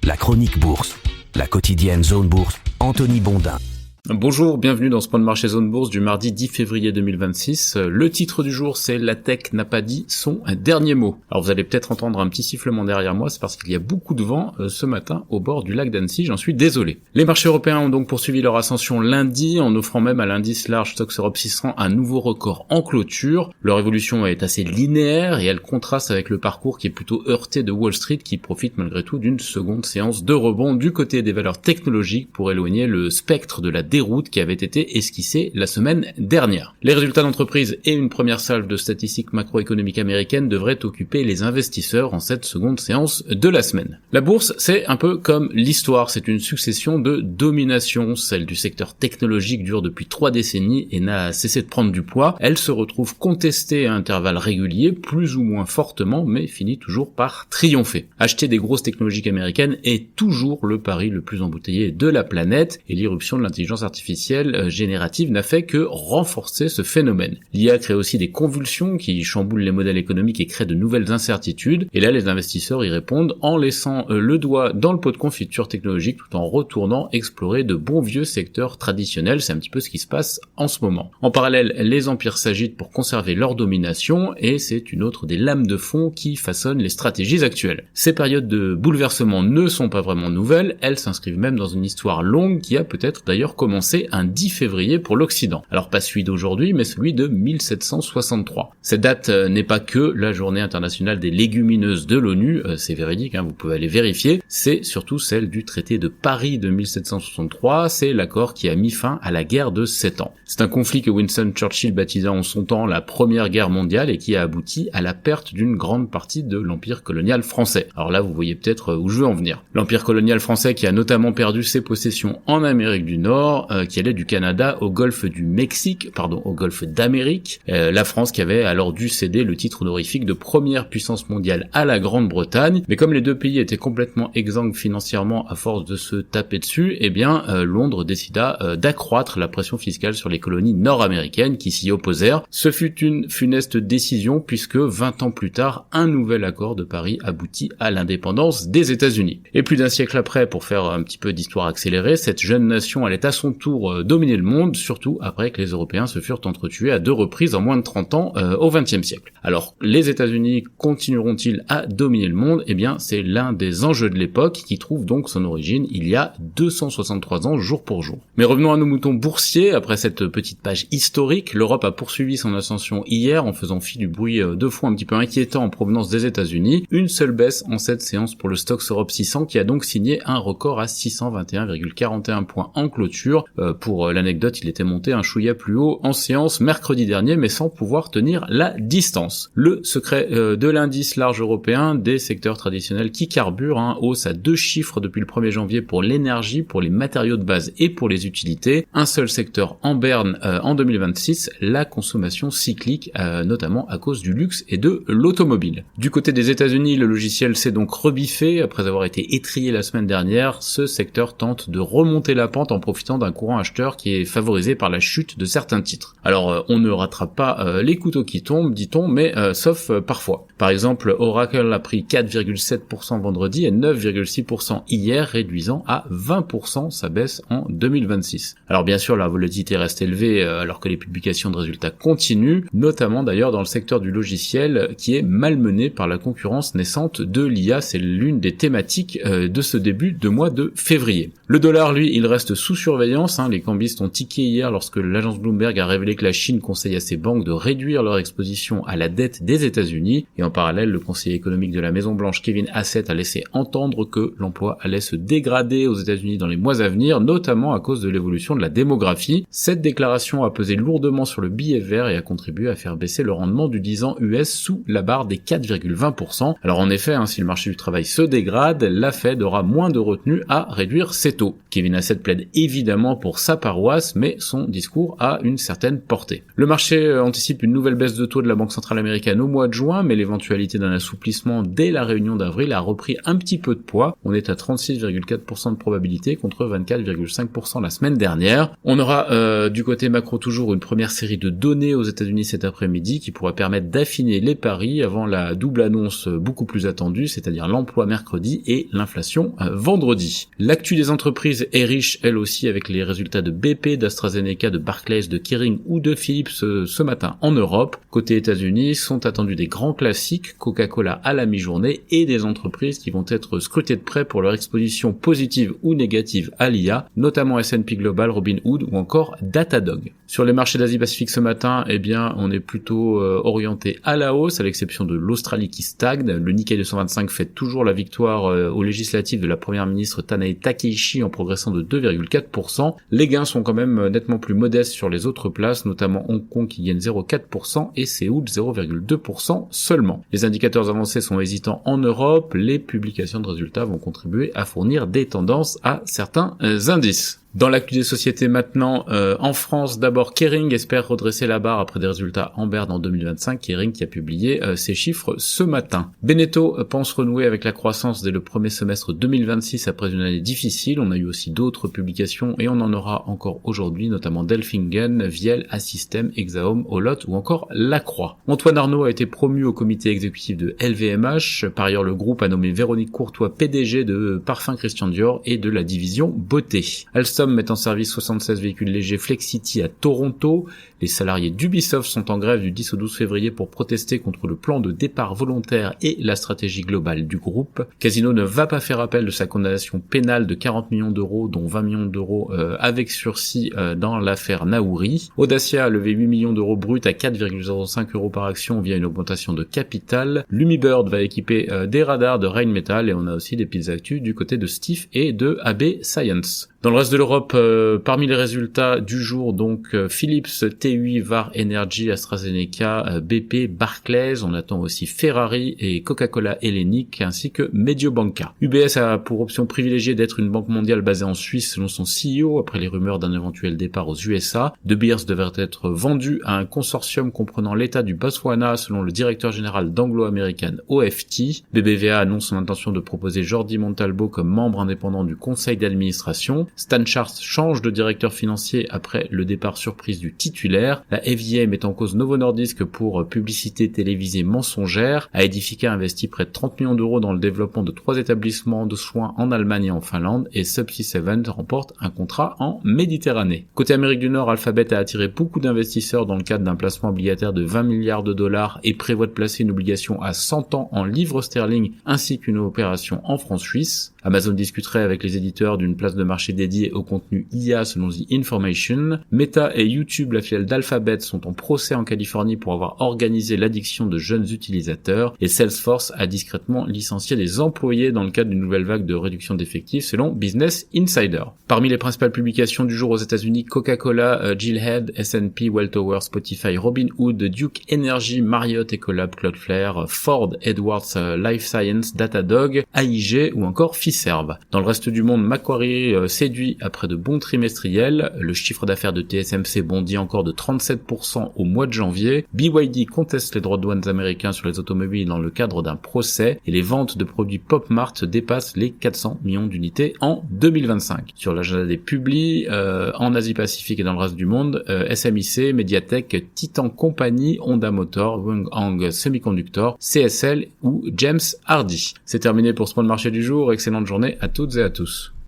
La chronique bourse, la quotidienne Zone Bourse, Anthony Bondin. Bonjour, bienvenue dans ce point de marché Zone Bourse du mardi 10 février 2026. Le titre du jour, c'est « La tech n'a pas dit son dernier mot ». Alors vous allez peut-être entendre un petit sifflement derrière moi, c'est parce qu'il y a beaucoup de vent ce matin au bord du lac d'Annecy, j'en suis désolé. Les marchés européens ont donc poursuivi leur ascension lundi, en offrant même à l'indice large Stoxx Europe 600 un nouveau record en clôture. Leur évolution est assez linéaire et elle contraste avec le parcours qui est plutôt heurté de Wall Street, qui profite malgré tout d'une seconde séance de rebond du côté des valeurs technologiques pour éloigner le spectre de la déroute qui avait été esquissée la semaine dernière. Les résultats d'entreprise et une première salve de statistiques macroéconomiques américaines devraient occuper les investisseurs en cette seconde séance de la semaine. La bourse, c'est un peu comme l'histoire, c'est une succession de dominations. Celle du secteur technologique dure depuis 3 décennies et n'a cessé de prendre du poids. Elle se retrouve contestée à intervalles réguliers, plus ou moins fortement, mais finit toujours par triompher. Acheter des grosses technologies américaines est toujours le pari le plus embouteillé de la planète, et l'irruption de l'intelligence artificielle générative n'a fait que renforcer ce phénomène. L'IA crée aussi des convulsions qui chamboulent les modèles économiques et créent de nouvelles incertitudes, et là les investisseurs y répondent en laissant le doigt dans le pot de confiture technologique tout en retournant explorer de bons vieux secteurs traditionnels. C'est un petit peu ce qui se passe en ce moment. En parallèle, les empires s'agitent pour conserver leur domination, et c'est une autre des lames de fond qui façonnent les stratégies actuelles. Ces périodes de bouleversement ne sont pas vraiment nouvelles, elles s'inscrivent même dans une histoire longue qui a peut-être d'ailleurs commencé un 10 février pour l'Occident. Alors pas celui d'aujourd'hui, mais celui de 1763. Cette date n'est pas que la journée internationale des légumineuses de l'ONU, c'est véridique, vous pouvez aller vérifier, c'est surtout celle du traité de Paris de 1763, c'est l'accord qui a mis fin à la guerre de 7 ans. C'est un conflit que Winston Churchill baptisa en son temps la Première Guerre mondiale et qui a abouti à la perte d'une grande partie de l'empire colonial français. Alors là, vous voyez peut-être où je veux en venir. L'empire colonial français qui a notamment perdu ses possessions en Amérique du Nord, qui allait du Canada au golfe du Mexique, au golfe d'Amérique. La France qui avait alors dû céder le titre honorifique de première puissance mondiale à la Grande-Bretagne, mais comme les deux pays étaient complètement exsangues financièrement à force de se taper dessus, Londres décida d'accroître la pression fiscale sur les colonies nord-américaines qui s'y opposèrent. Ce fut une funeste décision puisque 20 ans plus tard, un nouvel accord de Paris aboutit à l'indépendance des États-Unis. Et plus d'un siècle après, pour faire un petit peu d'histoire accélérée, cette jeune nation allait à son tour dominer le monde, surtout après que les Européens se furent entretués à 2 reprises en moins de 30 ans au XXe siècle. Alors, les États-Unis continueront-ils à dominer le monde ? C'est l'un des enjeux de l'époque qui trouve donc son origine il y a 263 ans jour pour jour. Mais revenons à nos moutons boursiers. Après cette petite page historique, l'Europe a poursuivi son ascension hier en faisant fi du bruit de fond un petit peu inquiétant en provenance des États-Unis. Une seule baisse en cette séance pour le Stoxx Europe 600 qui a donc signé un record à 621,41 points en clôture. Pour l'anecdote, il était monté un chouïa plus haut en séance mercredi dernier, mais sans pouvoir tenir la distance. Le secret de l'indice large européen des secteurs traditionnels qui carburent, hausse à 2 chiffres depuis le 1er janvier pour l'énergie, pour les matériaux de base et pour les utilités. Un seul secteur en berne en 2026, la consommation cyclique, notamment à cause du luxe et de l'automobile. Du côté des États-Unis, le logiciel s'est donc rebiffé après avoir été étrillé la semaine dernière. Ce secteur tente de remonter la pente en profitant d'un courant acheteur qui est favorisé par la chute de certains titres. Alors on ne rattrape pas les couteaux qui tombent, dit-on, mais sauf parfois. Par exemple, Oracle a pris 4,7% vendredi et 9,6% hier, réduisant à 20% sa baisse en 2026. Alors bien sûr, la volatilité reste élevée alors que les publications de résultats continuent, notamment d'ailleurs dans le secteur du logiciel qui est malmené par la concurrence naissante de l'IA. C'est l'une des thématiques de ce début de mois de février. Le dollar, lui, il reste sous surveillance. Les cambistes ont tiqué hier lorsque l'agence Bloomberg a révélé que la Chine conseille à ses banques de réduire leur exposition à la dette des États-Unis. Et en parallèle, le conseiller économique de la Maison-Blanche, Kevin Hassett, a laissé entendre que l'emploi allait se dégrader aux États-Unis dans les mois à venir, notamment à cause de l'évolution de la démographie. Cette déclaration a pesé lourdement sur le billet vert et a contribué à faire baisser le rendement du 10 ans US sous la barre des 4,20%. Alors en effet, si le marché du travail se dégrade, la Fed aura moins de retenue à réduire ses taux. Kevin Hassett plaide évidemment évidemment pour sa paroisse, mais son discours a une certaine portée. Le marché anticipe une nouvelle baisse de taux de la Banque centrale américaine au mois de juin, mais l'éventualité d'un assouplissement dès la réunion d'avril a repris un petit peu de poids. On est à 36,4% de probabilité contre 24,5% la semaine dernière. On aura du côté macro toujours une première série de données aux États-Unis cet après-midi qui pourra permettre d'affiner les paris avant la double annonce beaucoup plus attendue, c'est-à-dire l'emploi mercredi et l'inflation vendredi. L'actu des entreprises est riche elle aussi avec les résultats de BP, d'AstraZeneca, de Barclays, de Kering ou de Philips ce matin en Europe. Côté États-Unis, sont attendus des grands classiques, Coca-Cola à la mi-journée et des entreprises qui vont être scrutées de près pour leur exposition positive ou négative à l'IA, notamment S&P Global, Robinhood ou encore Datadog. Sur les marchés d'Asie-Pacifique ce matin, eh bien, on est plutôt orienté à la hausse, à l'exception de l'Australie qui stagne. Le Nikkei 225 fait toujours la victoire aux législatives de la première ministre Tanae Takeishi en progressant de 2,4%. Les gains sont quand même nettement plus modestes sur les autres places, notamment Hong Kong qui gagne 0,4% et Séoul 0,2% seulement. Les indicateurs avancés sont hésitants en Europe, les publications de résultats vont contribuer à fournir des tendances à certains indices. Dans l'actu des sociétés maintenant, en France, d'abord Kering espère redresser la barre après des résultats en berne en 2025. Kering qui a publié ses chiffres ce matin. Beneteau pense renouer avec la croissance dès le premier semestre 2026 après une année difficile. On a eu aussi d'autres publications et on en aura encore aujourd'hui, notamment Delfingen, Viel, Assystem, Exaom, Olot ou encore Lacroix. Antoine Arnaud a été promu au comité exécutif de LVMH. Par ailleurs, le groupe a nommé Véronique Courtois PDG de Parfums Christian Dior et de la division Beauté. Alstom met en service 76 véhicules légers Flexcity à Toronto. Les salariés d'Ubisoft sont en grève du 10 au 12 février pour protester contre le plan de départ volontaire et la stratégie globale du groupe. Casino ne va pas faire appel de sa condamnation pénale de 40 millions d'euros, dont 20 millions d'euros avec sursis dans l'affaire Naouri. Audacia a levé 8 millions d'euros bruts à 4,05 € par action via une augmentation de capital. Lumibird va équiper des radars de Rheinmetall et on a aussi des petites actus du côté de Stif et de AB Science. Dans le reste de l'Europe, parmi les résultats du jour, donc Philips, TUI, VAR Energy, AstraZeneca, BP, Barclays, on attend aussi Ferrari et Coca-Cola Hellenic ainsi que Mediobanca. UBS a pour option privilégiée d'être une banque mondiale basée en Suisse selon son CEO après les rumeurs d'un éventuel départ aux USA. De Beers devrait être vendu à un consortium comprenant l'État du Botswana selon le directeur général d'Anglo-American OFT. BBVA annonce son intention de proposer Jordi Montalbo comme membre indépendant du conseil d'administration. Stan Charles change de directeur financier après le départ surprise du titulaire. La FDA met en cause Novo Nordisk pour publicité télévisée mensongère. Aedifica investit près de 30 millions d'euros dans le développement de 3 établissements de soins en Allemagne et en Finlande et Subsea 7 remporte un contrat en Méditerranée. Côté Amérique du Nord, Alphabet a attiré beaucoup d'investisseurs dans le cadre d'un placement obligataire de 20 milliards de dollars et prévoit de placer une obligation à 100 ans en livres sterling ainsi qu'une opération en francs suisses. Amazon discuterait avec les éditeurs d'une place de marché dédiée au contenu IA selon The Information. Meta et YouTube, la filiale d'Alphabet, sont en procès en Californie pour avoir organisé l'addiction de jeunes utilisateurs et Salesforce a discrètement licencié des employés dans le cadre d'une nouvelle vague de réduction d'effectifs selon Business Insider. Parmi les principales publications du jour aux États-Unis, Coca-Cola, Gillhead, S&P, Welltower, Spotify, Robinhood, Duke Energy, Marriott, Ecolab, Cloudflare, Ford, Edwards, Life Science, Datadog, AIG ou encore Fiserv. Dans le reste du monde, Macquarie séduit après de bons trimestriels. Le chiffre d'affaires de TSMC bondit encore de 37% au mois de janvier. BYD conteste les droits de douane américains sur les automobiles dans le cadre d'un procès et les ventes de produits PopMart dépassent les 400 millions d'unités en 2025. Sur l'agenda des publis, en Asie-Pacifique et dans le reste du monde, SMIC, Mediatek, Titan Company, Honda Motor, Wonghang Semiconductor, CSL ou James Hardie. C'est terminé pour ce point de marché du jour. Excellente journée à toutes et à tous.